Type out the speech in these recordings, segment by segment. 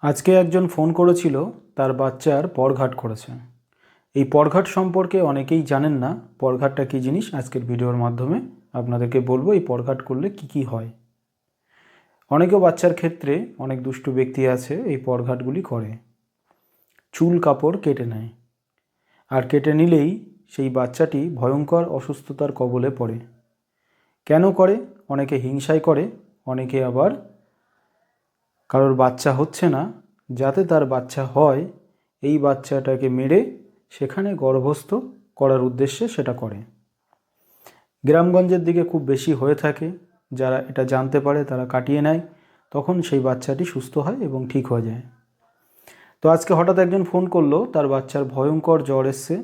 আজকে একজন ফোন করেছিল, তার বাচ্চার পরঘাট করেছে। এই পরঘাট সম্পর্কে অনেকেই জানেন না। পরঘাটটা কী জিনিস আজকের ভিডিওর মাধ্যমে আপনাদেরকে বলবো। এই পরঘাট করলে কি কি হয়। অনেকে বাচ্চার ক্ষেত্রে অনেক দুষ্টু ব্যক্তি আছে এই পরঘাটগুলি করে। চুল কাপড় কেটে নেয়, আর কেটে নিলেই সেই বাচ্চাটি ভয়ঙ্কর অসুস্থতার কবলে পড়ে। কেন করে? অনেকে হিংসায় করে, অনেকে আবার কারোর বাচ্চা হচ্ছে না, যাতে তার বাচ্চা হয় এই বাচ্চাটাকে মেরে সেখানে গর্ভস্থ করার উদ্দেশ্যে সেটা করে। গ্রামগঞ্জের দিকে খুব বেশি হয়ে থাকে। যারা এটা জানতে পারে তারা কাটিয়ে নেয়, তখন সেই বাচ্চাটি সুস্থ হয় এবং ঠিক হয়ে যায়। তো আজকে হঠাৎ একজন ফোন করলো, তার বাচ্চার ভয়ঙ্কর জ্বর এসছে।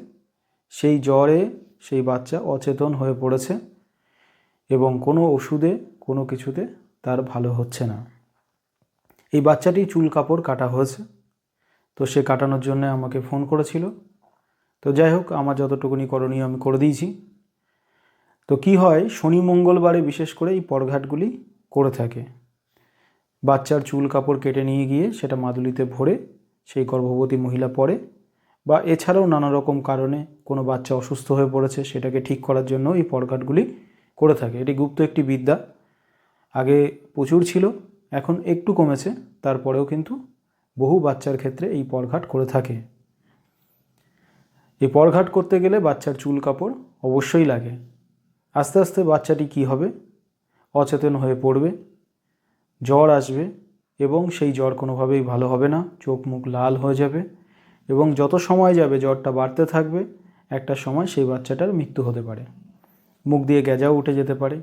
সেই জ্বরে সেই বাচ্চা অচেতন হয়ে পড়েছে এবং কোনো ওষুধে কোনো কিছুতে তার ভালো হচ্ছে না। এই বাচ্চাটি চুল কাপড় কাটা হয়েছে, তো সে কাটানোর জন্য আমাকে ফোন করেছিল। তো যাই হোক, আমার যতটুকুনি করণীয় আমি করে দিয়েছি। তো কি হয়, শনি মঙ্গলবারে বিশেষ করে এই পরঘাটগুলি করে থাকে। বাচ্চার চুল কাপড় কেটে নিয়ে গিয়ে সেটা মাদুলিতে ভরে সেই গর্ভবতী মহিলা পরে, বা এছাড়াও নানা রকম কারণে কোনো বাচ্চা অসুস্থ হয়ে পড়েছে, সেটাকে ঠিক করার জন্য এই পরঘাটগুলি করে থাকে। এটি গুপ্ত একটি বিদ্যা। আগে প্রচুর ছিল, এখন একটু কমেছে, তারপরেও কিন্তু বহু বাচ্চার ক্ষেত্রে এই পরঘাট করে থাকে। এই পরঘাট করতে গেলে বাচ্চার চুল কাপড় অবশ্যই লাগে। আস্তে আস্তে বাচ্চাটি কি হবে, অচেতন হয়ে পড়বে, জ্বর আসবে এবং সেই জ্বর কোনোভাবেই ভালো হবে না। চোখ মুখ লাল হয়ে যাবে এবং যত সময় যাবে জ্বরটা বাড়তে থাকবে। একটা সময় সেই বাচ্চাটার মৃত্যু হতে পারে। মুখ দিয়ে গ্যাজাও উঠে যেতে পারে।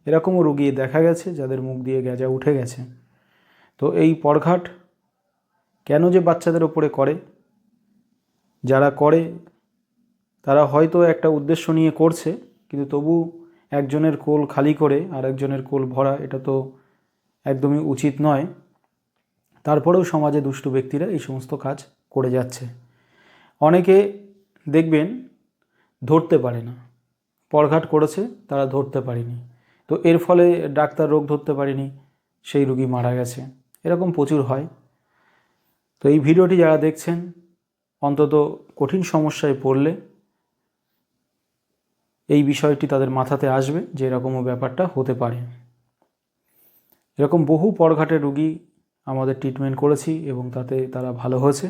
এরকমও রোগী দেখা গেছে যাদের মুখ দিয়ে গ্যাজা উঠে গেছে। তো এই পরঘাট কেন যে বাচ্চাদের ওপরে করে, যারা করে তারা হয়তো একটা উদ্দেশ্য নিয়ে করছে, কিন্তু তবু একজনের কোল খালি করে আর একজনের কোল ভরা, এটা তো একদমই উচিত নয়। তারপরেও সমাজে দুষ্টু ব্যক্তিরা এই সমস্ত কাজ করে যাচ্ছে। অনেকে দেখবেন ধরতে পারে না, পরঘাট করেছে তারা ধরতে পারেনি, তো এর ফলে ডাক্তার রোগ ধরতে পারেনি, সেই রোগী মারা গেছে। এরকম প্রচুর হয়। তো এই ভিডিওটি যারা দেখছেন, অন্তত কঠিন সমস্যায় পড়লে এই বিষয়টি তাদের মাথাতে আসবে যে এরকমও ব্যাপারটা হতে পারে। এরকম বহু পরঘাটের রোগী আমাদের ট্রিটমেন্ট করেছি এবং তাতে তারা ভালো হয়েছে।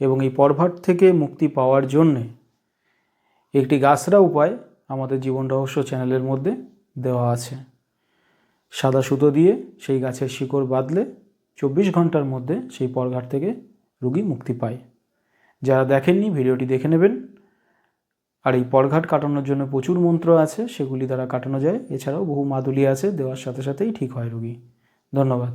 এবং এই পরঘাট থেকে মুক্তি পাওয়ার জন্যে একটি গাছরা উপায় আমাদের জীবন রহস্য চ্যানেলের মধ্যে দেওয়া আছে। সাদা সুতো দিয়ে সেই গাছের শিকড় বাঁধলে 24 ঘন্টার মধ্যে সেই পরঘাট থেকে রোগী মুক্তি পায়। যারা দেখেননি ভিডিওটি দেখে নেবেন। আর এই পরঘাট কাটানোর জন্য প্রচুর মন্ত্র আছে, সেগুলি দ্বারা কাটানো যায়। এছাড়াও বহু মাদুলি আছে, দেওয়ার সাথে সাথেই ঠিক হয় রোগী। ধন্যবাদ।